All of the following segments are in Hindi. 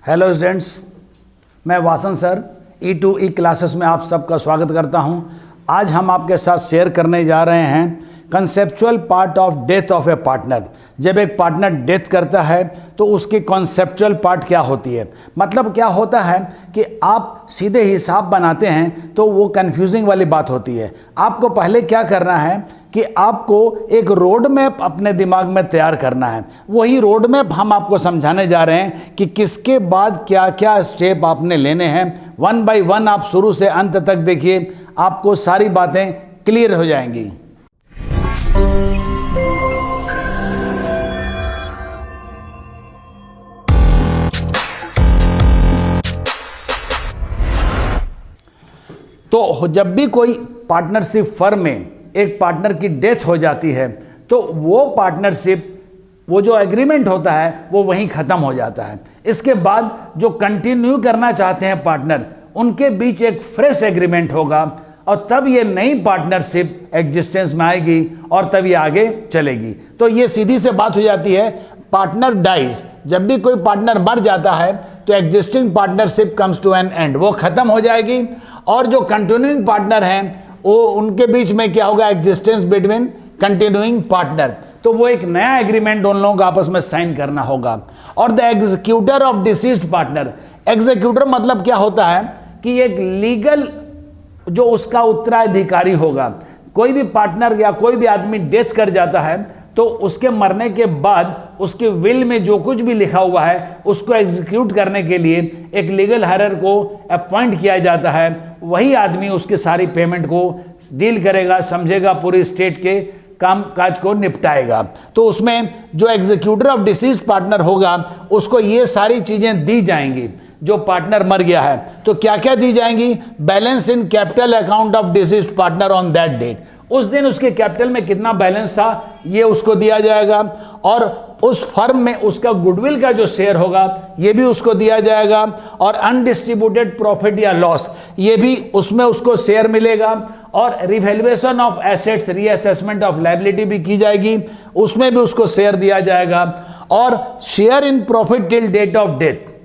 हेलो स्टूडेंट्स, मैं वासन सर E2E क्लासेस में आप सबका स्वागत करता हूं। आज हम आपके साथ शेयर करने जा रहे हैं conceptual part of death of A partner. जब एक पार्टनर डेथ करता है तो उसकी कॉन्सेप्चुअल पार्ट क्या होती है। मतलब क्या होता है कि आप सीधे हिसाब बनाते हैं तो वो कंफ्यूजिंग वाली बात होती है। आपको पहले क्या करना है कि आपको एक रोड मैप अपने दिमाग में तैयार करना है। वही रोड मैप हम आपको समझाने जा रहे हैं कि किसके बाद क्या क्या स्टेप आपने लेने हैं। वन बाय वन आप शुरू से अंत तक देखिए, आपको सारी बातें क्लियर हो जाएंगी। तो जब भी कोई पार्टनरशिप फर्म में एक पार्टनर की डेथ हो जाती है तो वो पार्टनरशिप, वो जो एग्रीमेंट होता है वो वहीं ख़त्म हो जाता है। इसके बाद जो कंटिन्यू करना चाहते हैं पार्टनर, उनके बीच एक फ्रेश एग्रीमेंट होगा और तब ये नई पार्टनरशिप एग्जिस्टेंस में आएगी और तब ये आगे चलेगी। तो ये सीधी से बात हो जाती है, पार्टनर डाइज। जब भी कोई पार्टनर मर जाता है तो existing partnership comes to an end, वो ख़त्म हो जाएगी। और जो कंटिन्यूइंग पार्टनर हैं वो उनके बीच में क्या होगा, एग्जिस्टेंस बिटवीन कंटिन्यूइंग पार्टनर। तो वो एक नया एग्रीमेंट उन लोगों को आपस में साइन करना होगा। और the executor of deceased partner, executor मतलब क्या होता है कि एक लीगल जो उसका उत्तराधिकारी होगा। कोई भी पार्टनर या कोई भी आदमी डेथ कर जाता है तो उसके मरने के बाद उसके विल में जो कुछ भी लिखा हुआ है उसको एग्जीक्यूट करने के लिए एक लीगल हायर को अपॉइंट किया जाता है। वही आदमी उसकी सारी पेमेंट को डील करेगा, समझेगा, पूरी स्टेट के काम काज को निपटाएगा। तो उसमें जो एग्जीक्यूटर ऑफ डिसीज्ड पार्टनर होगा उसको ये सारी चीजें दी जाएंगी। जो पार्टनर मर गया है तो क्या क्या दी जाएंगी, balance in capital account of deceased partner on that date, उस दिन उसके कैपिटल में कितना बैलेंस था ये उसको दिया जाएगा। और उस फर्म में उसका गुडविल का जो शेयर होगा ये भी उसको दिया जाएगा। और अनडिस्ट्रीब्यूटेड प्रॉफिट या लॉस ये भी उसमें उसको शेयर मिलेगा। और revaluation of assets, reassessment of liability भी की जाएगी, उसमें भी उसको शेयर दिया जाएगा। और share in profit till date of death,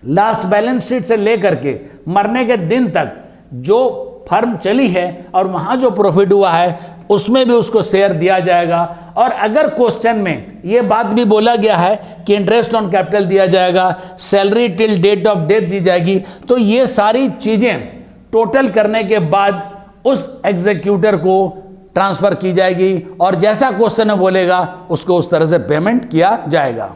last balance sheet से लेकर के मरने के दिन तक जो फर्म चली है और वहां जो प्रॉफिट हुआ है उसमें भी उसको शेयर दिया जाएगा। और अगर क्वेश्चन में ये बात भी बोला गया है कि इंटरेस्ट ऑन कैपिटल दिया जाएगा, salary till date of death दी जाएगी, तो ये सारी चीजें टोटल करने के बाद उस एग्जीक्यूटर को ट्रांसफर की जाएगी और जैसा क्वेश्चन में बोलेगा उसको उस तरह से पेमेंट किया जाएगा।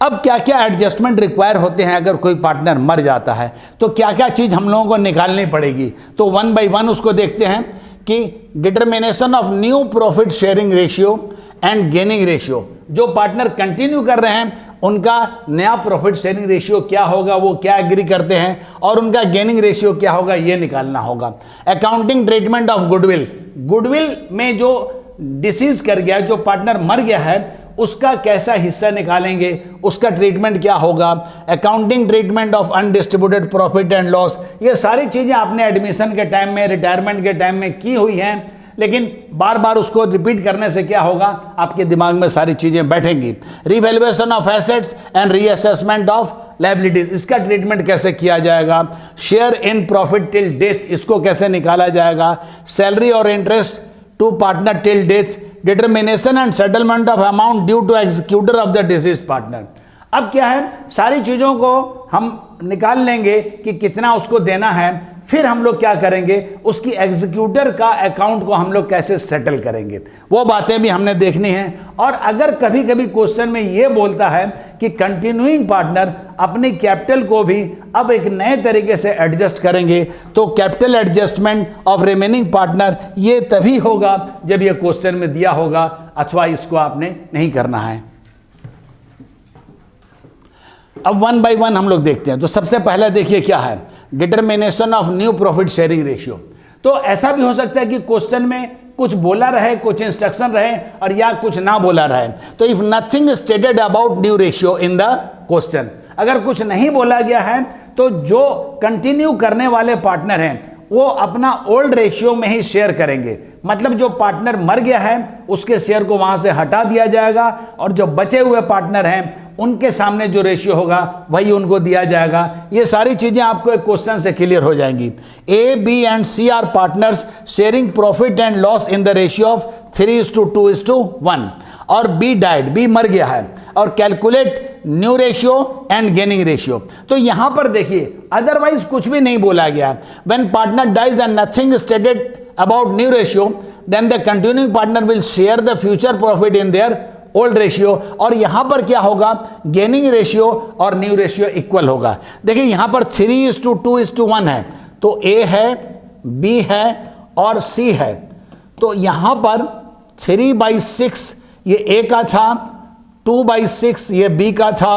अब क्या क्या एडजस्टमेंट रिक्वायर होते हैं अगर कोई पार्टनर मर जाता है तो क्या क्या चीज़ हम लोगों को निकालनी पड़ेगी। तो वन बाय वन उसको देखते हैं कि determination of new profit sharing ratio and gaining ratio. जो पार्टनर कंटिन्यू कर रहे हैं उनका नया प्रॉफिट शेयरिंग रेशियो क्या होगा, वो क्या एग्री करते हैं, और उनका गेनिंग रेशियो क्या होगा ये निकालना होगा। Accounting treatment of goodwill, goodwill में जो डिसीज कर गया, जो पार्टनर मर गया है उसका कैसा हिस्सा निकालेंगे, उसका ट्रीटमेंट क्या होगा। Accounting treatment of undistributed profit and loss, ये सारी चीज़ें आपने एडमिशन के टाइम में, रिटायरमेंट के टाइम में की हुई हैं, लेकिन बार बार उसको रिपीट करने से क्या होगा, आपके दिमाग में सारी चीज़ें बैठेंगी। Revaluation of assets and reassessment of liabilities, इसका ट्रीटमेंट कैसे किया जाएगा। Share in profit till death, इसको कैसे निकाला जाएगा। सैलरी और interest to partner till death, determination and settlement of amount due to executor of the deceased partner. अब क्या है, सारी चीज़ों को हम निकाल लेंगे कि कितना उसको देना है, फिर हम लोग क्या करेंगे, उसकी एग्जीक्यूटर का अकाउंट को हम लोग कैसे सेटल करेंगे, वो बातें भी हमने देखनी है। और अगर कभी कभी क्वेश्चन में ये बोलता है कि कंटिन्यूइंग पार्टनर अपनी कैपिटल को भी अब एक नए तरीके से एडजस्ट करेंगे, तो capital adjustment of remaining partner ये तभी होगा जब ये क्वेश्चन में दिया होगा, अथवा इसको आपने नहीं करना है। अब वन बाय वन हम लोग देखते हैं। तो सबसे पहले देखिए क्या है, determination of new profit sharing ratio. तो ऐसा भी हो सकता है कि क्वेश्चन में कुछ बोला रहे, कुछ इंस्ट्रक्शन रहे और या कुछ ना बोला रहे। तो if nothing stated about new ratio in the question, अगर कुछ नहीं बोला गया है तो जो कंटिन्यू करने वाले पार्टनर हैं वो अपना ओल्ड रेशियो में ही शेयर करेंगे। मतलब जो पार्टनर मर गया है उसके शेयर को वहां से हटा दिया जाएगा और जो बचे हुए पार्टनर हैं उनके सामने जो रेशियो होगा वही उनको दिया जाएगा। ये सारी चीजें आपको एक क्वेश्चन से क्लियर हो जाएंगी। A, B and C are partners sharing profit and loss in the ratio of 3:2:1 और बी डाइड, बी मर गया है, और calculate new ratio and gaining ratio. तो यहां पर देखिए अदरवाइज कुछ भी नहीं बोला गया। When partner dies and nothing stated about new ratio then the continuing partner will share the future profit in their old ratio. और यहां पर क्या होगा, गेनिंग रेशियो और न्यू रेशियो इक्वल होगा। देखिए यहां पर 3:2:1 है, तो ए है, बी है और सी है। तो यहां पर 3/6 ये ए का था, 2/6 ये बी का था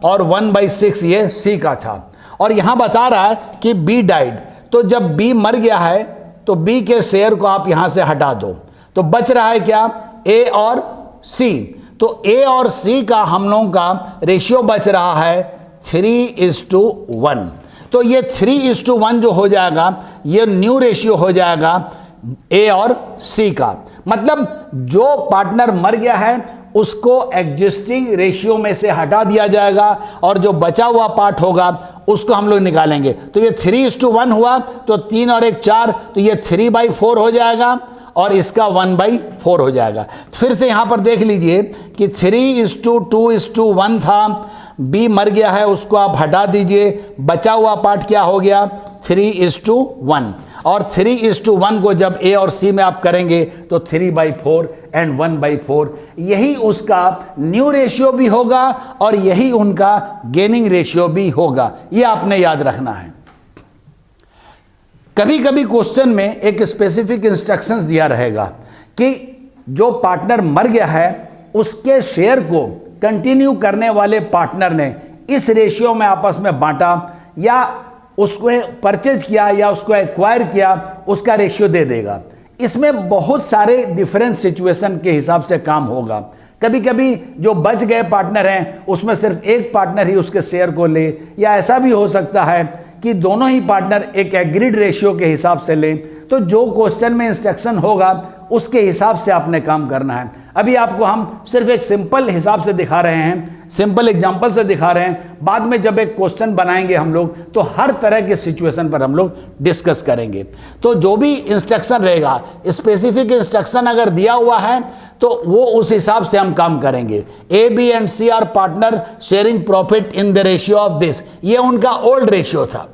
और 1/6 ये सी का था। और यहां बता रहा है कि बी डाइड, तो जब बी मर गया है तो बी के शेयर को आप यहां से हटा दो, तो बच रहा है क्या, ए और सी। तो ए और सी का हम लोगों का रेशियो बच रहा है 3:1। तो ये 3:1 जो हो जाएगा ये न्यू रेशियो हो जाएगा ए और सी का। मतलब जो पार्टनर मर गया है उसको एग्जिस्टिंग रेशियो में से हटा दिया जाएगा और जो बचा हुआ पार्ट होगा उसको हम लोग निकालेंगे। तो ये 3:1 हुआ, तो 3 और 1 4, तो ये 3/4 हो जाएगा और इसका 1/4 हो जाएगा। फिर से यहां पर देख लीजिए कि 3:2:1 था, बी मर गया है उसको आप हटा दीजिए, बचा हुआ पार्ट क्या हो गया 3:1। और 3:1 को जब ए और सी में आप करेंगे तो 3/4 एंड 1/4, यही उसका न्यू रेशियो भी होगा और यही उनका गेनिंग रेशियो भी होगा। ये आपने याद रखना है। कभी कभी क्वेश्चन में एक स्पेसिफिक इंस्ट्रक्शंस दिया रहेगा कि जो पार्टनर मर गया है उसके शेयर को कंटिन्यू करने वाले पार्टनर ने इस रेशियो में आपस में बांटा या उसको परचेज किया या उसको एक्वायर किया, उसका रेशियो दे देगा। इसमें बहुत सारे डिफरेंट सिचुएशन के हिसाब से काम होगा। कभी कभी जो बच गए पार्टनर हैं उसमें सिर्फ एक पार्टनर ही उसके शेयर को ले, या ऐसा भी हो सकता है कि दोनों ही पार्टनर एक एग्रीड रेशियो के हिसाब से ले। तो जो क्वेश्चन में इंस्ट्रक्शन होगा उसके हिसाब से आपने काम करना है। अभी आपको हम सिर्फ एक सिंपल हिसाब से दिखा रहे हैं, सिंपल एग्जांपल से दिखा रहे हैं। बाद में जब एक क्वेश्चन बनाएंगे हम लोग तो हर तरह के सिचुएशन पर हम लोग डिस्कस करेंगे। तो जो भी इंस्ट्रक्शन रहेगा, स्पेसिफिक इंस्ट्रक्शन अगर दिया हुआ है तो वो उस हिसाब से हम काम करेंगे। A, B and C are partner sharing profit in the ratio of this, ये उनका ओल्ड रेशियो था।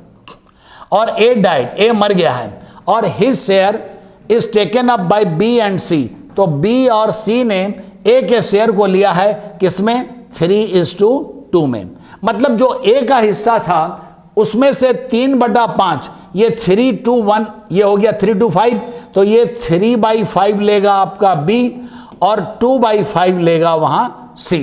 और ए डाइड, ए मर गया है और his share is taken up by B and C. तो बी और सी ने ए के शेयर को लिया है किसमें, 3:2 में। मतलब जो ए का हिस्सा था उसमें से 3/5 ये 3:1 ये हो गया 3:5, तो ये 3/5 लेगा आपका बी और 2/5 लेगा वहां सी।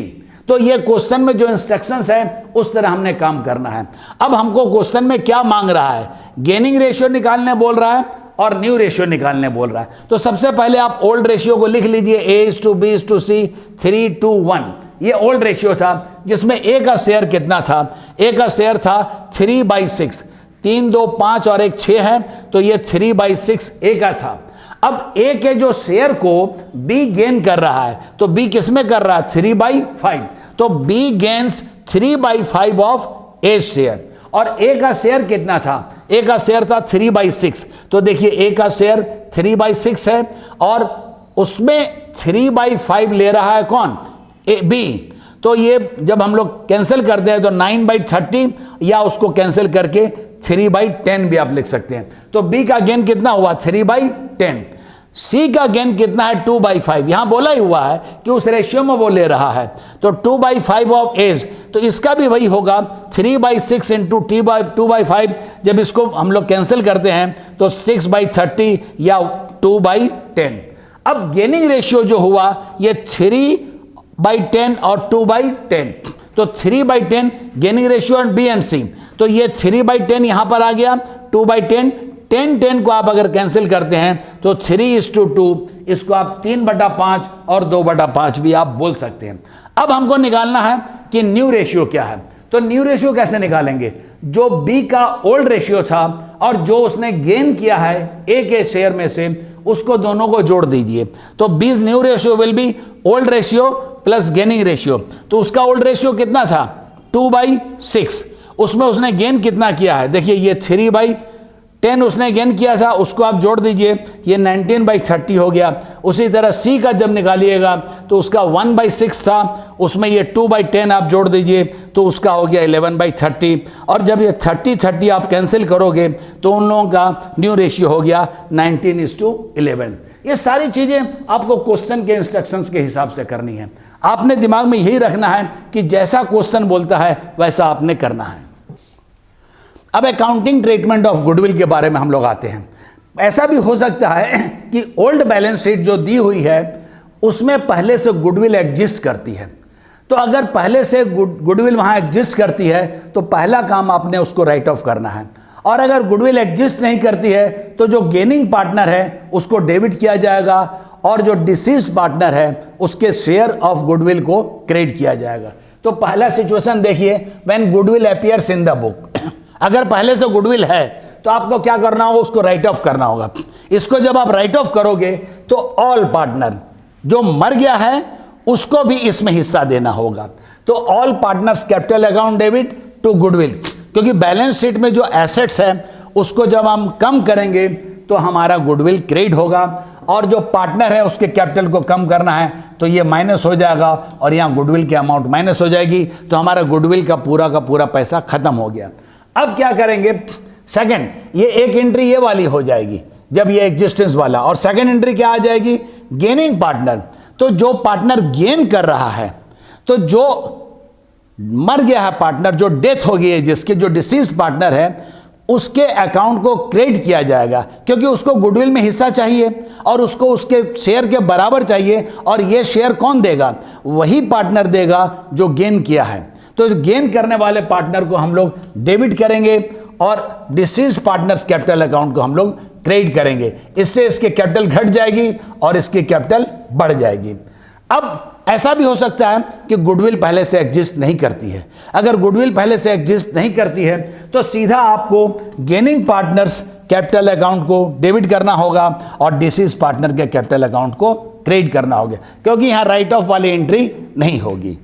तो ये क्वेश्चन में जो इंस्ट्रक्शंस है उस तरह हमने काम करना है। अब हमको क्वेश्चन में क्या मांग रहा है, गेनिंग रेशियो निकालने बोल रहा है और न्यू रेशियो निकालने बोल रहा है। तो सबसे पहले आप ओल्ड रेशियो को लिख लीजिए, A:B:C 3:1। ये ओल्ड रेशियो था जिसमें ए का शेयर कितना था, ए का शेयर था 3/6, 3 2 5 और 1 6 है, तो ये 3/6 ए का था। अब ए के जो शेयर को बी गेन कर रहा है, तो बी किसमें कर रहा है 3/5, तो B gains 3/5 of A share. और ए का शेयर कितना था, ए का शेयर था 3/6, तो देखिए ए का शेयर 3/6 है और उसमें 3/5 ले रहा है कौन, ए बी। तो ये जब हम लोग कैंसिल करते हैं तो 9/30 या उसको कैंसिल करके 3/10 भी आप लिख सकते हैं। तो बी का गेन कितना हुआ 3/10, सी का गेन कितना है 2/5। यहां बोला ही हुआ है कि उस रेशियो में वो ले रहा है, तो 2/5 ऑफ एज, तो इसका भी वही होगा 3/6 इंटू 2/5। जब इसको हम लोग कैंसिल करते हैं तो 6/30 या 2/10। अब गेनिंग रेशियो जो हुआ ये 3/10 और 2/10, तो 3/10 gaining ratio and B and C. तो ये 3/10 यहां पर आ गया, 2/10, 10 को आप अगर कैंसिल करते हैं तो 3:2, इसको आप 3/5 और 2/5 भी आप बोल सकते हैं। अब हमको निकालना है कि न्यू रेशियो क्या है। तो न्यू रेशियो कैसे निकालेंगे? जो बी का ओल्ड रेशियो था और जो उसने गेन किया है ए के शेयर में से, उसको दोनों को जोड़ दीजिए। तो बीज new ratio will be old ratio plus gaining ratio. तो उसका ओल्ड रेशियो कितना था? 2/6। उसमें उसने गेन कितना किया है? देखिए ये 3/10 उसने गेन किया था, उसको आप जोड़ दीजिए, ये 19/30 हो गया। उसी तरह सी का जब निकालिएगा तो उसका 1/6 था, उसमें ये 2/10 आप जोड़ दीजिए तो उसका हो गया 11/30। और जब ये 30 आप कैंसिल करोगे तो उन लोगों का न्यू रेशियो हो गया 19:11। ये सारी चीज़ें आपको क्वेश्चन के इंस्ट्रक्शंस के हिसाब से करनी है। आपने दिमाग में यही रखना है कि जैसा क्वेश्चन बोलता है वैसा आपने करना है। अब अकाउंटिंग ट्रीटमेंट ऑफ गुडविल के बारे में हम लोग आते हैं। ऐसा भी हो सकता है कि ओल्ड बैलेंस शीट जो दी हुई है उसमें पहले से गुडविल एग्जिस्ट करती है। तो अगर पहले से गुडविल वहाँ एग्जिस्ट करती है तो पहला काम आपने उसको राइट ऑफ करना है। और अगर गुडविल एग्जिस्ट नहीं करती है तो जो गेनिंग पार्टनर है उसको डेबिट किया जाएगा और जो डिसीज्ड पार्टनर है उसके शेयर ऑफ गुडविल को क्रेडिट किया जाएगा। तो पहला सिचुएशन देखिए, when goodwill appears in the book. अगर पहले से गुडविल है तो आपको क्या करना होगा? उसको राइट ऑफ करना होगा। इसको जब आप राइट ऑफ करोगे तो ऑल पार्टनर जो मर गया है उसको भी इसमें हिस्सा देना होगा। तो all partners capital account debit to goodwill, क्योंकि बैलेंस शीट में जो एसेट्स है उसको जब हम कम करेंगे तो हमारा गुडविल क्रेडिट होगा, और जो पार्टनर है उसके कैपिटल को कम करना है तो ये माइनस हो जाएगा और यहाँ गुडविल की अमाउंट माइनस हो जाएगी। तो हमारा गुडविल का पूरा पैसा खत्म हो गया। अब क्या करेंगे? सेकंड, ये एक एंट्री ये वाली हो जाएगी जब ये एग्जिस्टेंस वाला, और सेकंड एंट्री क्या आ जाएगी? Gaining partner. तो जो पार्टनर गेन कर रहा है, तो जो मर गया है पार्टनर, जो डेथ हो गई है जिसके, जो डिसीज्ड पार्टनर है, उसके अकाउंट को क्रेडिट किया जाएगा, क्योंकि उसको गुडविल में हिस्सा चाहिए और उसको उसके शेयर के बराबर चाहिए। और ये शेयर कौन देगा? वही पार्टनर देगा जो गेन किया है। तो गेन करने वाले पार्टनर को हम लोग डेबिट करेंगे और डिसीज्ड पार्टनर्स कैपिटल अकाउंट को हम लोग क्रेडिट करेंगे। इससे इसके कैपिटल घट जाएगी और इसकी कैपिटल बढ़ जाएगी। अब ऐसा भी हो सकता है कि गुडविल पहले से एग्जिस्ट नहीं करती है। अगर गुडविल पहले से एग्जिस्ट नहीं करती है तो सीधा आपको गेनिंग पार्टनर्स कैपिटल अकाउंट को डेबिट करना होगा और डिसीज पार्टनर के कैपिटल अकाउंट को क्रेडिट करना होगा, क्योंकि यहां राइट ऑफ वाली एंट्री नहीं होगी।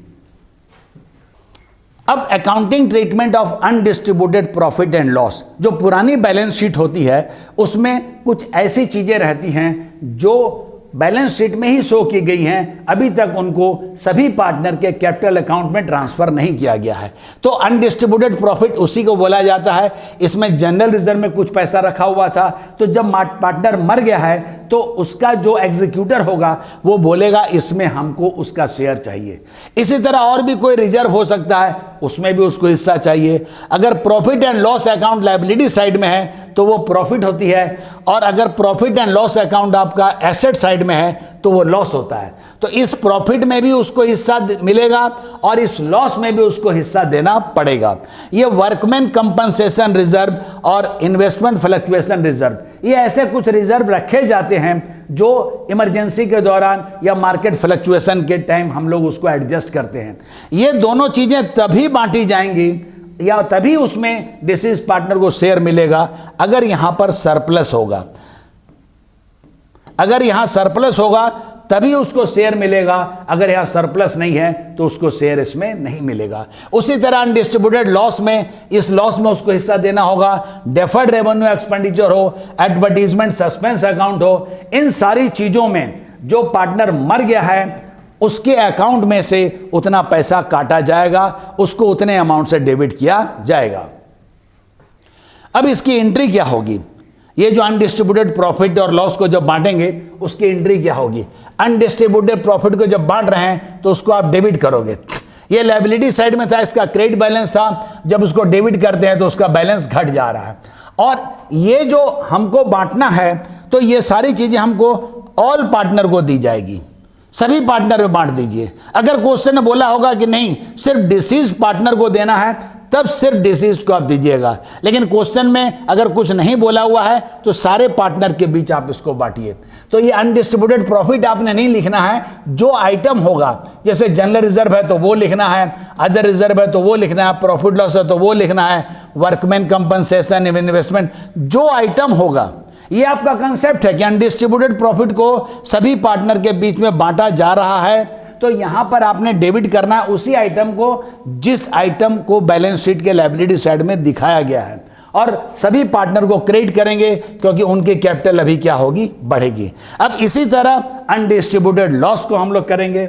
अब accounting treatment of undistributed profit and loss, जो पुरानी बैलेंस शीट होती है उसमें कुछ ऐसी चीजें रहती हैं जो बैलेंस शीट में ही शो की गई हैं, अभी तक उनको सभी पार्टनर के कैपिटल अकाउंट में ट्रांसफर नहीं किया गया है। तो अनडिस्ट्रीब्यूटेड प्रॉफिट उसी को बोला जाता है। इसमें जनरल रिजर्व में कुछ पैसा रखा हुआ था, तो जब पार्टनर मर गया है तो उसका जो एग्जीक्यूटर होगा वो बोलेगा इसमें हमको उसका शेयर चाहिए। इसी तरह और भी कोई रिजर्व हो सकता है, उसमें भी उसको हिस्सा चाहिए। अगर profit and loss account liability side में है तो वो प्रॉफिट होती है, और अगर प्रॉफिट एंड लॉस अकाउंट आपका एसेट साइड में है तो वो लॉस होता है। तो इस प्रॉफिट में भी उसको हिस्सा मिलेगा और इस लॉस में भी उसको हिस्सा देना पड़ेगा। ये वर्कमैन कंपनसेशन रिजर्व और इन्वेस्टमेंट फ्लक्चुएशन रिजर्व, ये ऐसे कुछ रिजर्व रखे जाते हैं जो इमरजेंसी के दौरान या मार्केट फ्लक्चुएशन के टाइम हम लोग उसको एडजस्ट करते हैं। ये दोनों चीजें तभी बांटी जाएंगी या तभी उसमें डिसीज पार्टनर को शेयर मिलेगा अगर यहां पर सरप्लस होगा। अगर यहां सरप्लस होगा तभी उसको शेयर मिलेगा, अगर यहां सरप्लस नहीं है तो उसको शेयर इसमें नहीं मिलेगा। उसी तरह अनडिस्ट्रीब्यूटेड लॉस में, इस लॉस में उसको हिस्सा देना होगा। डेफर्ड रेवेन्यू एक्सपेंडिचर हो, एडवर्टीजमेंट सस्पेंस अकाउंट हो, इन सारी चीजों में जो पार्टनर मर गया है उसके अकाउंट में से उतना पैसा काटा जाएगा, उसको उतने अमाउंट से डेबिट किया जाएगा। अब इसकी एंट्री क्या होगी? ये जो अनडिस्ट्रीब्यूटेड प्रॉफिट और लॉस को जब बांटेंगे उसकी एंट्री क्या होगी? अनडिस्ट्रीब्यूटेड प्रॉफिट को जब बांट रहे हैं तो उसको आप डेबिट करोगे। ये लायबिलिटी साइड में था, इसका क्रेडिट बैलेंस था, जब उसको डेबिट करते हैं तो उसका बैलेंस घट जा रहा है। और ये जो हमको बांटना है तो ये सारी चीजें हमको ऑल पार्टनर को दी जाएगी, सभी पार्टनर में बांट दीजिए। अगर क्वेश्चन ने बोला होगा कि नहीं सिर्फ डिसीज पार्टनर को देना है तब सिर्फ डिसीज को आप दीजिएगा। लेकिन क्वेश्चन में अगर कुछ नहीं बोला हुआ है तो सारे पार्टनर के बीच आप इसको बांटिए। तो ये अनडिस्ट्रीब्यूटेड प्रॉफिट आपने नहीं लिखना है, जो आइटम होगा, जैसे जनरल रिजर्व है तो वो लिखना है, अदर रिजर्व है तो वो लिखना है, प्रॉफिट लॉस है तो वो लिखना है, वर्कमैन कंपनसेशन, इन्वेस्टमेंट, जो आइटम होगा। ये आपका कंसेप्ट है कि अनडिस्ट्रीब्यूटेड प्रॉफिट को सभी पार्टनर के बीच में बांटा जा रहा है, तो यहां पर आपने डेबिट करना है उसी आइटम को जिस आइटम को बैलेंस शीट के लायबिलिटी साइड में दिखाया गया है, और सभी पार्टनर को क्रेडिट करेंगे क्योंकि उनकी कैपिटल अभी क्या होगी, बढ़ेगी। अब इसी तरह अनडिस्ट्रीब्यूटेड लॉस को हम लोग करेंगे।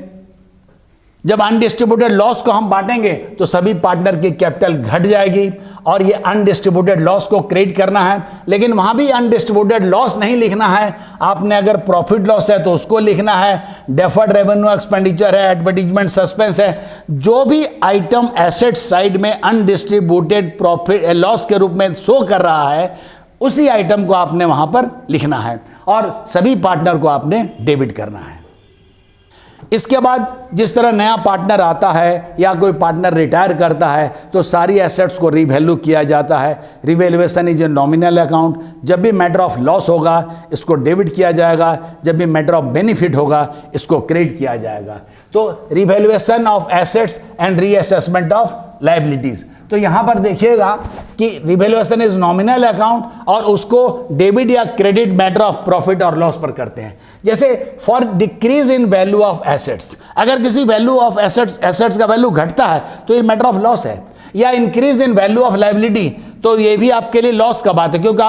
जब अनडिस्ट्रीब्यूटेड लॉस को हम बांटेंगे तो सभी पार्टनर की कैपिटल घट जाएगी और ये अनडिस्ट्रीब्यूटेड लॉस को क्रेडिट करना है। लेकिन वहां भी अनडिस्ट्रीब्यूटेड लॉस नहीं लिखना है, आपने अगर प्रॉफिट लॉस है तो उसको लिखना है, डेफर्ड रेवेन्यू एक्सपेंडिचर है, एडवर्टीजमेंट सस्पेंस है, जो भी आइटम एसेट साइड में अनडिस्ट्रीब्यूटेड प्रॉफिट लॉस के रूप में शो कर रहा है, उसी आइटम को आपने वहां पर लिखना है और सभी पार्टनर को आपने डेबिट करना है। इसके बाद जिस तरह नया पार्टनर आता है या कोई पार्टनर रिटायर करता है तो सारी एसेट्स को रिवैल्यू किया जाता है। Revaluation is a nominal account. जब भी मैटर ऑफ लॉस होगा इसको डेबिट किया जाएगा, जब भी मैटर ऑफ बेनिफिट होगा इसको क्रेडिट किया जाएगा। तो revaluation of assets and reassessment of liabilities. तो यहां पर देखिएगा कि रिवैल्यूएशन इज नॉमिनल अकाउंट और उसको डेबिट या क्रेडिट मैटर ऑफ प्रॉफिट और लॉस पर करते हैं। जैसे for decrease in value of assets, अगर किसी वैल्यू ऑफ एसेट्स का वैल्यू घटता है तो ये मैटर ऑफ लॉस है, या increase in value of liability तो ये भी आपके लिए लॉस का बात है, क्योंकि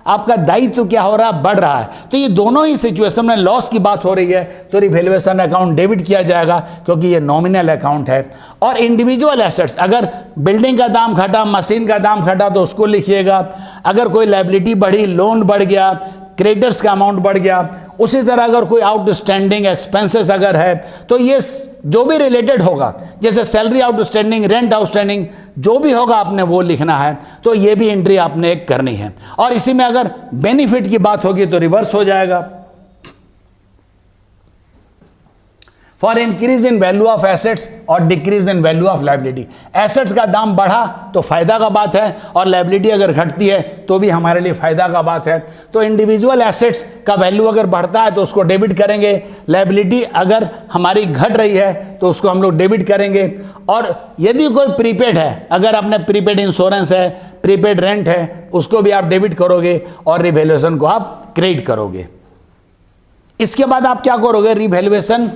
आपका दायित्व क्या हो रहा है, बढ़ रहा है। तो ये दोनों ही सिचुएशन में लॉस की बात हो रही है तो रिवैल्यूएशन अकाउंट डेबिट किया जाएगा क्योंकि ये नॉमिनल अकाउंट है। और इंडिविजुअल एसेट्स, अगर बिल्डिंग का दाम घटा, मशीन का दाम घटा तो उसको लिखिएगा। अगर कोई लायबिलिटी बढ़ी, लोन बढ़ गया, क्रेडिटर्स का अमाउंट बढ़ गया, उसी तरह अगर कोई आउटस्टैंडिंग एक्सपेंसेस अगर है तो ये जो भी रिलेटेड होगा, जैसे सैलरी आउटस्टैंडिंग, रेंट आउटस्टैंडिंग, जो भी होगा आपने वो लिखना है। तो ये भी एंट्री आपने एक करनी है। और इसी में अगर बेनिफिट की बात होगी तो रिवर्स हो जाएगा। For increase in value of assets और decrease in value of liability, assets का दाम बढ़ा तो फायदा का बात है और लायबिलिटी अगर घटती है तो भी हमारे लिए फायदा का बात है। तो इंडिविजुअल एसेट्स का वैल्यू अगर बढ़ता है तो उसको डेबिट करेंगे, लायबिलिटी अगर हमारी घट रही है तो उसको हम लोग डेबिट करेंगे। और यदि कोई प्रीपेड है, अगर आपने प्रीपेड इंश्योरेंस है, प्रीपेड रेंट है, उसको भी आप डेबिट करोगे और रिवैल्यूएशन को आप क्रेडिट करोगे। इसके बाद आप क्या करोगे, रिवैल्यूएशन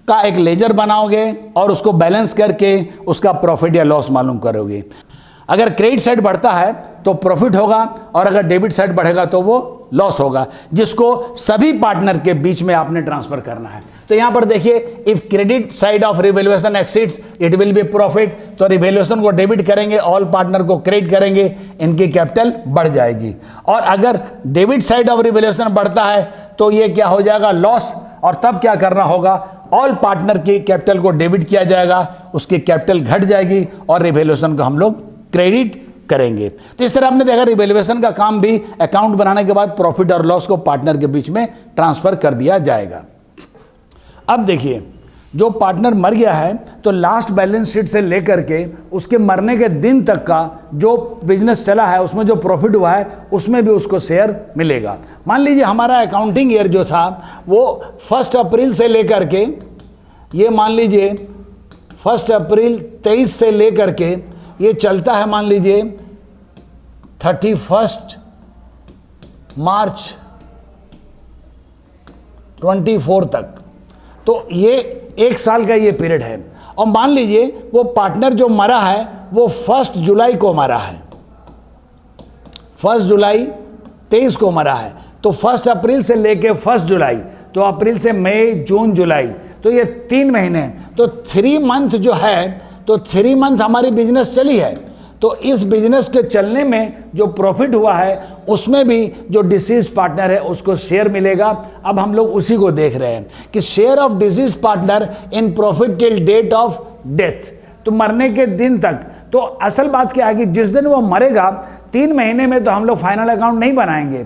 का एक लेजर बनाओगे और उसको बैलेंस करके उसका प्रॉफिट या लॉस मालूम करोगे। अगर क्रेडिट साइड बढ़ता है तो प्रॉफिट होगा और अगर डेबिट साइड बढ़ेगा तो वो लॉस होगा, जिसको सभी पार्टनर के बीच में आपने ट्रांसफर करना है। तो यहां पर देखिए, if credit side of revaluation exceeds it will be profit, तो रिवैल्यूएशन को डेबिट करेंगे, ऑल पार्टनर को क्रेडिट करेंगे, इनकी कैपिटल बढ़ जाएगी। और अगर डेबिट साइड ऑफ रिवैल्यूएशन बढ़ता है तो ये क्या हो जाएगा, लॉस। और तब क्या करना होगा, ऑल पार्टनर की कैपिटल को डेबिट किया जाएगा, उसकी कैपिटल घट जाएगी और रिवैल्यूएशन को हम लोग क्रेडिट करेंगे। तो इस तरह आपने देखा रिवैल्यूएशन का काम भी अकाउंट बनाने के बाद प्रॉफिट और लॉस को पार्टनर के बीच में ट्रांसफर कर दिया जाएगा। अब देखिए, जो पार्टनर मर गया है तो लास्ट बैलेंस शीट से लेकर के उसके मरने के दिन तक का जो बिजनेस चला है उसमें जो प्रॉफिट हुआ है उसमें भी उसको शेयर मिलेगा। मान लीजिए हमारा अकाउंटिंग ईयर जो था वो 1 अप्रैल से लेकर के, ये मान लीजिए 1 अप्रैल 23 से लेकर के ये चलता है मान लीजिए 31 मार्च 24 तक, तो ये 1 साल का ये पीरियड है। और मान लीजिए वो पार्टनर जो मरा है वो 1 जुलाई को मरा है, 1 जुलाई 23 को मरा है, तो 1 अप्रैल से लेके 1 जुलाई, तो अप्रैल से मई, जून, जुलाई, तो ये 3 महीने, तो 3 मंथ जो है, तो 3 मंथ हमारी बिजनेस चली है। तो इस बिजनेस के चलने में जो प्रॉफिट हुआ है उसमें भी जो डिसीज पार्टनर है उसको शेयर मिलेगा। अब हम लोग उसी को देख रहे हैं कि share of deceased partner in profit till date of death, तो मरने के दिन तक। तो असल बात क्या है कि जिस दिन वो मरेगा 3 महीने में तो हम लोग फाइनल अकाउंट नहीं बनाएंगे,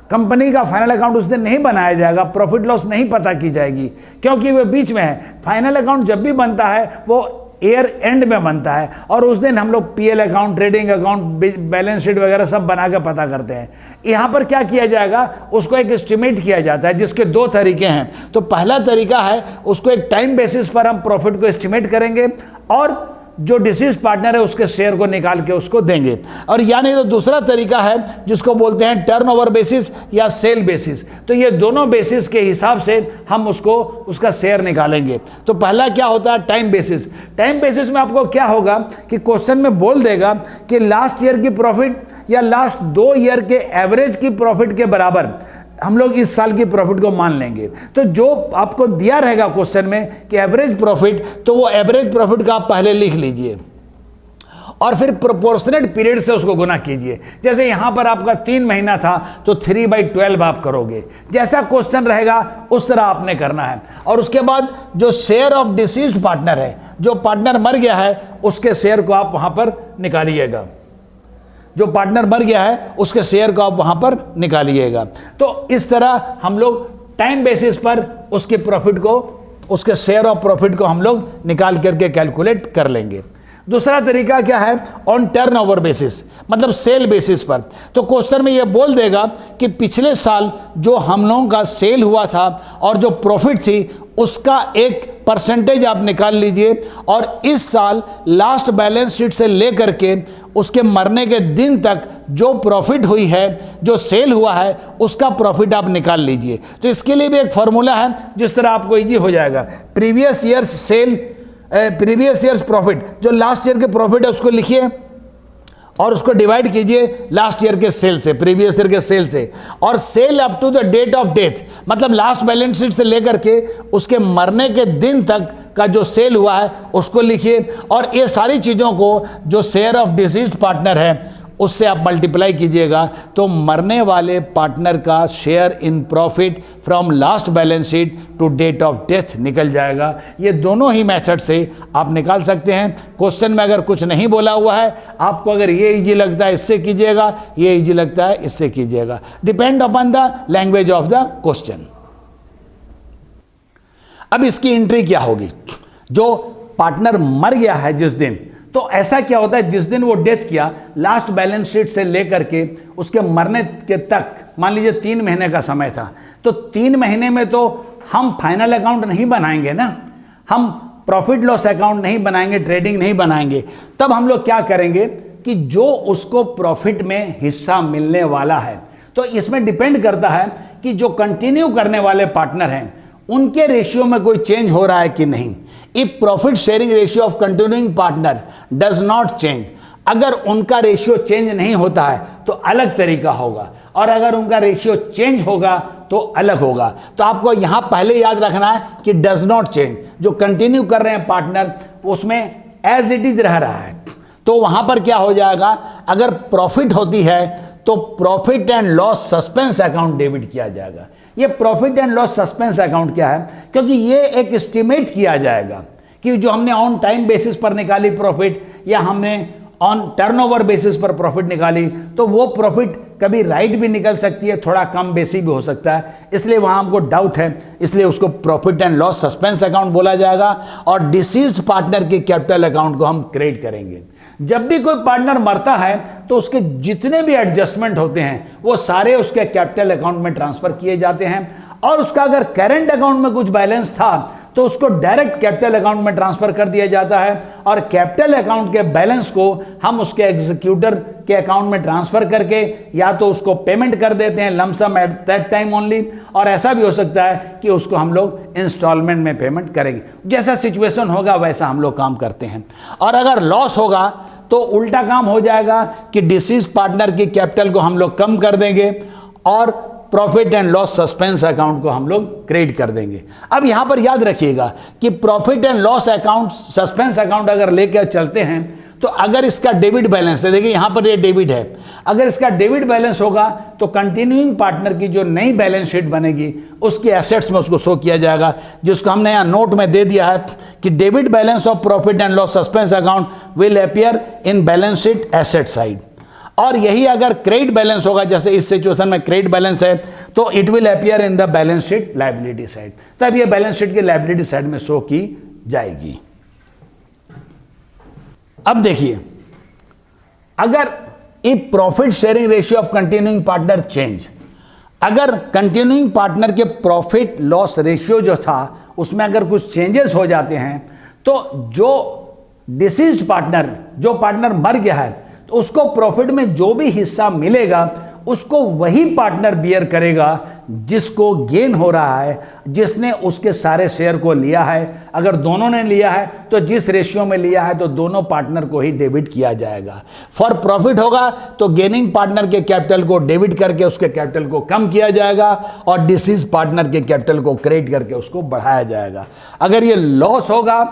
कंपनी का फाइनल अकाउंट उस दिन नहीं बनाया जाएगा, प्रॉफिट लॉस नहीं पता की जाएगी, क्योंकि वो बीच में है। फाइनल अकाउंट जब भी बनता है वो ईयर एंड में बनता है और उस दिन हम लोग PL account, trading account, balance sheet वगैरह सब बना के पता करते हैं। यहाँ पर क्या किया जाएगा, उसको एक एस्टिमेट किया जाता है जिसके दो तरीके हैं। तो पहला तरीका है उसको एक टाइम बेसिस पर हम प्रॉफिट को एस्टिमेट करेंगे और जो डिसीज पार्टनर है उसके शेयर को निकाल के उसको देंगे। और या नहीं तो दूसरा तरीका है जिसको बोलते हैं टर्नओवर बेसिस या सेल बेसिस। तो ये दोनों बेसिस के हिसाब से हम उसको उसका शेयर निकालेंगे। तो पहला क्या होता है, टाइम बेसिस। टाइम बेसिस में आपको क्या होगा कि क्वेश्चन में बोल देगा कि लास्ट ईयर की प्रॉफिट या लास्ट 2 ईयर के एवरेज की प्रॉफिट के बराबर हम लोग इस साल की प्रॉफिट को मान लेंगे। तो जो आपको दिया रहेगा क्वेश्चन में कि एवरेज प्रॉफिट, तो वो एवरेज प्रॉफिट का आप पहले लिख लीजिए और फिर प्रोपोर्शनेट पीरियड से उसको गुना कीजिए। जैसे यहां पर आपका 3 महीना था तो 3/12 आप करोगे। जैसा क्वेश्चन रहेगा उस तरह आपने करना है। और उसके बाद जो शेयर ऑफ डिसीज्ड पार्टनर है, जो पार्टनर मर गया है उसके शेयर को आप वहां पर निकालिएगा। जो पार्टनर मर गया है उसके शेयर को आप वहां पर निकालिएगा। तो इस तरह हम लोग टाइम बेसिस पर उसके प्रॉफिट को, उसके शेयर ऑफ प्रॉफिट को हम लोग निकाल करके कैलकुलेट कर लेंगे। दूसरा तरीका क्या है, ऑन टर्नओवर बेसिस, मतलब सेल बेसिस पर। तो क्वेश्चन में ये बोल देगा कि पिछले साल जो हम लोगों का सेल हुआ था और जो प्रॉफिट थी उसका एक परसेंटेज आप निकाल लीजिए और इस साल लास्ट बैलेंस शीट से लेकर के उसके मरने के दिन तक जो प्रॉफिट हुई है, जो सेल हुआ है, उसका प्रॉफिट आप निकाल लीजिए। तो इसके लिए भी एक फॉर्मूला है जिस तरह आपको इजी हो जाएगा। Previous year's sale, previous year's profit, जो लास्ट ईयर के प्रॉफिट है उसको लिखिए और उसको डिवाइड कीजिए लास्ट ईयर के सेल से, प्रीवियस ईयर के सेल से, और sale up to the date of death, मतलब लास्ट बैलेंस शीट से लेकर के उसके मरने के दिन तक का जो सेल हुआ है उसको लिखिए। और ये सारी चीज़ों को जो शेयर ऑफ डिसीज्ड पार्टनर है उससे आप मल्टीप्लाई कीजिएगा तो मरने वाले पार्टनर का share in profit from last balance sheet to date of death निकल जाएगा। ये दोनों ही मेथड से आप निकाल सकते हैं। क्वेश्चन में अगर कुछ नहीं बोला हुआ है, आपको अगर ये इजी लगता है इससे कीजिएगा, ये इजी लगता है इससे कीजिएगा, depend upon the language of the question. अब इसकी एंट्री क्या होगी, जो पार्टनर मर गया है जिस दिन, तो ऐसा क्या होता है जिस दिन वो डेथ किया, लास्ट बैलेंस शीट से लेकर के उसके मरने के तक मान लीजिए 3 महीने का समय था, तो 3 महीने में तो हम फाइनल अकाउंट नहीं बनाएंगे ना, हम प्रॉफिट लॉस अकाउंट नहीं बनाएंगे, ट्रेडिंग नहीं बनाएंगे। तब हम लोग क्या करेंगे कि जो उसको प्रॉफिट में हिस्सा मिलने वाला है, तो इसमें डिपेंड करता है कि जो कंटिन्यू करने वाले पार्टनर हैं उनके रेशियो में कोई चेंज हो रहा है कि नहीं। If profit sharing ratio of continuing partner does not change, अगर उनका रेशियो चेंज नहीं होता है तो अलग तरीका होगा, और अगर उनका रेशियो चेंज होगा तो अलग होगा। तो आपको यहां पहले याद रखना है कि डज नॉट चेंज, जो कंटिन्यू कर रहे हैं पार्टनर उसमें एज इट इज रह रहा है। तो वहां पर क्या हो जाएगा, अगर प्रॉफिट होती है तो profit and loss suspense account debit किया जाएगा। ये profit and loss suspense account क्या है, क्योंकि ये एक एस्टिमेट किया जाएगा कि जो हमने ऑन टाइम बेसिस पर निकाली प्रॉफिट या हमने ऑन टर्नओवर बेसिस पर प्रॉफिट निकाली, तो वो प्रॉफिट कभी राइट भी निकल सकती है, थोड़ा कम बेसी भी हो सकता है, इसलिए वहां हमको डाउट है, इसलिए उसको profit and loss suspense account बोला जाएगा। और डिसीज्ड पार्टनर के कैपिटल अकाउंट को हम क्रिएट करेंगे। जब भी कोई पार्टनर मरता है तो उसके जितने भी एडजस्टमेंट होते हैं वो सारे उसके कैपिटल अकाउंट में ट्रांसफर किए जाते हैं, और उसका अगर करंट अकाउंट में कुछ बैलेंस था तो उसको डायरेक्ट कैपिटल अकाउंट में ट्रांसफर कर दिया जाता है, और कैपिटल अकाउंट के बैलेंस को हम उसके एग्जीक्यूटर के अकाउंट में ट्रांसफर करके या तो उसको पेमेंट कर देते हैं lump sum at that time only, और ऐसा भी हो सकता है कि उसको हम लोग इंस्टॉलमेंट में पेमेंट करेंगे। जैसा सिचुएशन होगा वैसा हम लोग काम करते हैं। और अगर लॉस होगा तो उल्टा काम हो जाएगा कि डिसीज पार्टनर की कैपिटल को हम लोग कम कर देंगे और profit and loss suspense account को हम लोग क्रिएट कर देंगे। अब यहां पर याद रखिएगा कि profit and loss account, suspense account अगर लेकर चलते हैं तो अगर इसका डेबिट बैलेंस है, देखिए यहां पर ये डेबिट है, अगर इसका डेबिट बैलेंस होगा तो कंटिन्यूइंग पार्टनर की जो नई बैलेंस शीट बनेगी उसके एसेट्स में उसको शो किया जाएगा, जिसको हमने यहाँ नोट में दे दिया है कि debit balance of profit and loss suspense account will appear in balance sheet asset side. और यही अगर क्रेडिट बैलेंस होगा, जैसे इस सिचुएशन में क्रेडिट बैलेंस है, तो it will appear in the balance sheet liability side, तब ये बैलेंस शीट की लायबिलिटी साइड में शो की जाएगी। अब देखिए, अगर if profit sharing ratio of continuing partner change, अगर कंटिन्यूइंग पार्टनर के प्रॉफिट लॉस रेशियो जो था उसमें अगर कुछ चेंजेस हो जाते हैं, तो जो डिसीज्ड पार्टनर, जो पार्टनर मर गया है, तो उसको प्रॉफिट में जो भी हिस्सा मिलेगा उसको वही पार्टनर बियर करेगा जिसको गेन हो रहा है, जिसने उसके सारे शेयर को लिया है। अगर दोनों ने लिया है तो जिस रेशियो में लिया है तो दोनों पार्टनर को ही डेबिट किया जाएगा। फॉर प्रॉफिट होगा तो गेनिंग पार्टनर के कैपिटल को डेबिट करके उसके कैपिटल को कम किया जाएगा और डिसीज पार्टनर के कैपिटल को क्रेडिट करके उसको बढ़ाया जाएगा। अगर ये लॉस होगा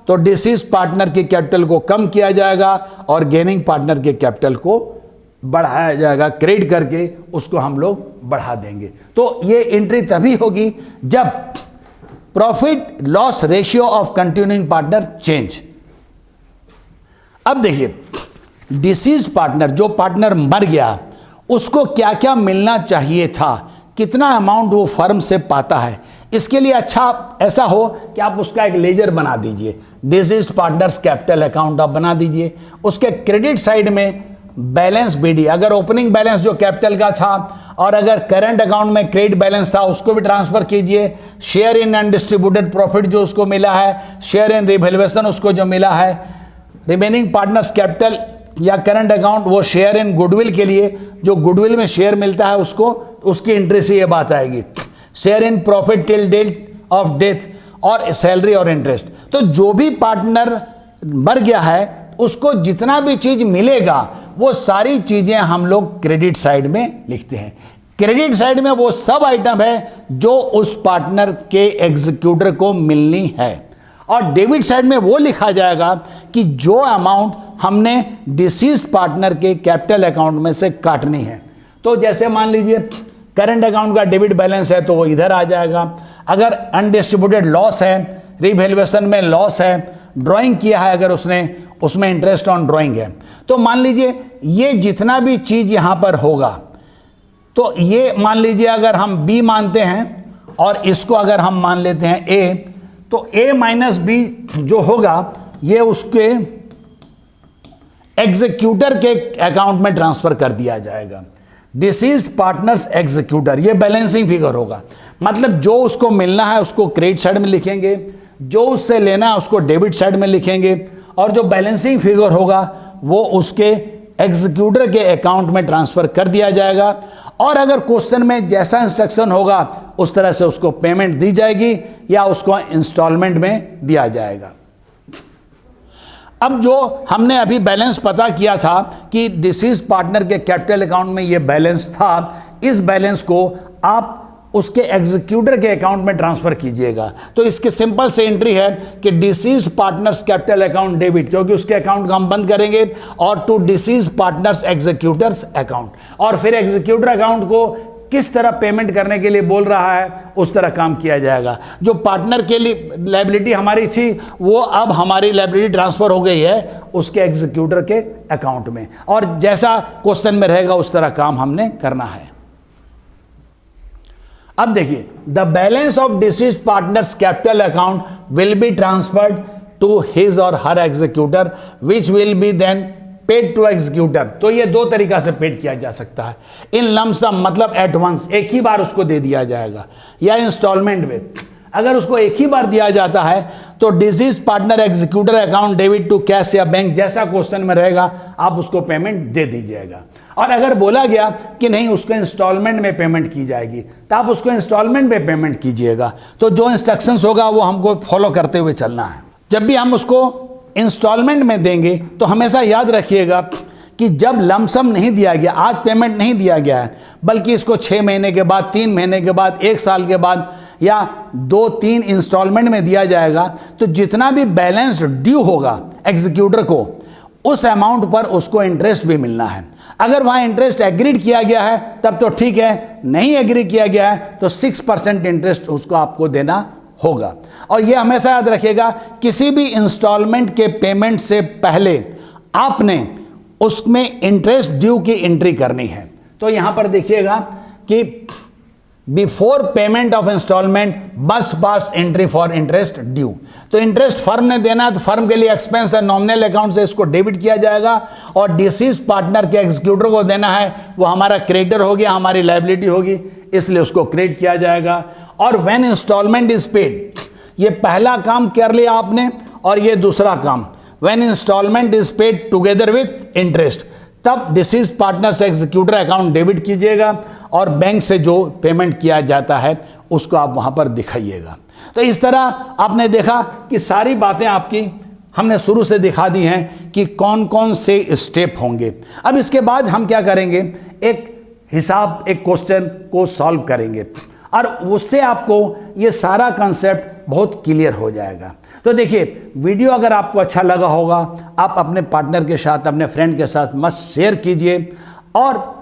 तो डिसीज पार्टनर के कैपिटल को कम किया जाएगा और गेनिंग पार्टनर के कैपिटल को बढ़ाया जाएगा, क्रेडिट करके उसको हम लोग बढ़ा देंगे। तो ये एंट्री तभी होगी जब profit loss ratio of continuing partner change. अब देखिए, डिसीज्ड पार्टनर, जो पार्टनर मर गया, उसको क्या क्या मिलना चाहिए था, कितना अमाउंट वो फर्म से पाता है। इसके लिए अच्छा ऐसा हो कि आप उसका एक लेजर बना दीजिए, डिसीज्ड पार्टनर्स कैपिटल अकाउंट आप बना दीजिए। उसके क्रेडिट साइड में बैलेंस बीडी, अगर ओपनिंग बैलेंस जो कैपिटल का था और अगर करंट अकाउंट में क्रेडिट बैलेंस था उसको भी ट्रांसफर कीजिए। शेयर इन अनडिस्ट्रीब्यूटेड प्रॉफिट जो उसको मिला है, शेयर इन रिवैल्यूएशन उसको जो मिला है, रिमेनिंग पार्टनर्स कैपिटल या करंट अकाउंट वो शेयर इन गुडविल के लिए जो गुडविल में शेयर मिलता है उसको, उसकी एंट्री से ये बात आएगी। Share in profit till date of death और सैलरी और इंटरेस्ट। तो जो भी पार्टनर मर गया है उसको जितना भी चीज मिलेगा वो सारी चीजें हम लोग क्रेडिट साइड में लिखते हैं। क्रेडिट साइड में वो सब आइटम है जो उस पार्टनर के एग्जीक्यूटर को मिलनी है और डेबिट साइड में वो लिखा जाएगा कि जो अमाउंट हमने डिसीज्ड पार्टनर के कैपिटल अकाउंट में से काटनी है। तो जैसे मान लीजिए करंट अकाउंट का डेबिट बैलेंस है तो वो इधर आ जाएगा। अगर अनडिस्ट्रीब्यूटेड लॉस है, रिवैल्यूएशन में लॉस है, ड्राइंग किया है अगर उसने, उसमें इंटरेस्ट ऑन ड्राइंग है, तो मान लीजिए ये जितना भी चीज यहां पर होगा, तो ये मान लीजिए अगर हम बी मानते हैं और इसको अगर हम मान लेते हैं ए, तो ए माइनस बी जो होगा ये उसके एग्जीक्यूटर के अकाउंट में ट्रांसफर कर दिया जाएगा। डिसीज्ड पार्टनर्स एग्जीक्यूटर, ये बैलेंसिंग फिगर होगा। मतलब जो उसको मिलना है उसको क्रेडिट साइड में लिखेंगे, जो उससे लेना है उसको डेबिट साइड में लिखेंगे और जो बैलेंसिंग फिगर होगा वो उसके एग्जीक्यूटर के अकाउंट में ट्रांसफर कर दिया जाएगा। और अगर क्वेश्चन में जैसा इंस्ट्रक्शन होगा उस तरह से उसको पेमेंट दी जाएगी या उसको इंस्टॉलमेंट में दिया जाएगा। अब जो हमने अभी बैलेंस पता किया था कि डिसीज पार्टनर के कैपिटल अकाउंट में ये बैलेंस था, इस बैलेंस को आप उसके एग्जीक्यूटर के अकाउंट में ट्रांसफर कीजिएगा। तो इसके सिंपल से एंट्री है कि deceased partner's capital account debit, क्योंकि उसके अकाउंट को हम बंद करेंगे, और to deceased partner's executor's account. और फिर एग्जीक्यूटर अकाउंट को किस तरह पेमेंट करने के लिए बोल रहा है उस तरह काम किया जाएगा। जो पार्टनर के लिए लायबिलिटी हमारी थी वो अब हमारी लायबिलिटी ट्रांसफर हो गई है उसके एग्जीक्यूटर के अकाउंट में, और जैसा क्वेश्चन में रहेगा उस तरह काम हमने करना है। अब देखिए, the balance of deceased partner's capital account will be transferred to his और her executor which will be then paid to executor. तो ये दो तरीका से पेड किया जा सकता है। इन लमसम मतलब एट वंस, एक ही बार उसको दे दिया जाएगा, या इंस्टॉलमेंट में। अगर उसको एक ही बार दिया जाता है तो deceased partner executor account debit to cash या बैंक, जैसा क्वेश्चन में रहेगा आप उसको पेमेंट दे दीजिएगा। और अगर बोला गया कि नहीं उसको इंस्टॉलमेंट में पेमेंट की जाएगी तो आप उसको इंस्टॉलमेंट में पेमेंट कीजिएगा। तो जो इंस्ट्रक्शंस होगा वो हमको फॉलो करते हुए चलना है। जब भी हम उसको इंस्टॉलमेंट में देंगे तो हमेशा याद रखिएगा कि जब लमसम नहीं दिया गया, आज पेमेंट नहीं दिया गया है, बल्कि इसको 6 महीने के बाद, 3 महीने के बाद, 1 साल के बाद या 2-3 इंस्टॉलमेंट में दिया जाएगा, तो जितना भी बैलेंस ड्यू होगा एग्जीक्यूटर को उस अमाउंट पर उसको इंटरेस्ट भी मिलना है। अगर वहाँ इंटरेस्ट एग्रीड किया गया है तब तो ठीक है, नहीं एग्री किया गया है तो 6% इंटरेस्ट उसको आपको देना होगा। और ये हमेशा याद रखिएगा, किसी भी इंस्टॉलमेंट के पेमेंट से पहले आपने उसमें इंटरेस्ट ड्यू की एंट्री करनी है। तो यहाँ पर देखिएगा कि before payment of instalment must pass entry for interest due. तो इंटरेस्ट फर्म ने देना है तो फर्म के लिए एक्सपेंस है, नॉमिनल अकाउंट से इसको डेबिट किया जाएगा, और डिसीज्ड पार्टनर के एग्जीक्यूटर को देना है, वो हमारा क्रेडिटर हो गया, हमारी लायबिलिटी होगी, इसलिए उसको क्रेडिट किया जाएगा। और व्हेन इंस्टॉलमेंट इज पेड, ये पहला काम कर लिया आपने और ये दूसरा काम, when instalment is paid together with interest, तब डिसीज पार्टनर से एग्जीक्यूटर अकाउंट डेबिट कीजिएगा और बैंक से जो पेमेंट किया जाता है उसको आप वहां पर दिखाइएगा। तो इस तरह आपने देखा कि सारी बातें आपकी हमने शुरू से दिखा दी हैं कि कौन कौन से स्टेप होंगे। अब इसके बाद हम क्या करेंगे, एक हिसाब, एक क्वेश्चन को सॉल्व करेंगे और उससे आपको ये सारा कंसेप्ट बहुत क्लियर हो जाएगा। तो देखिए, वीडियो अगर आपको अच्छा लगा होगा, आप अपने पार्टनर के साथ, अपने फ्रेंड के साथ मस्त शेयर कीजिए और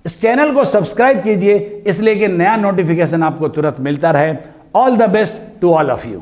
इस चैनल को सब्सक्राइब कीजिए, इसलिए कि नया नोटिफिकेशन आपको तुरंत मिलता रहे। All the best to all of you.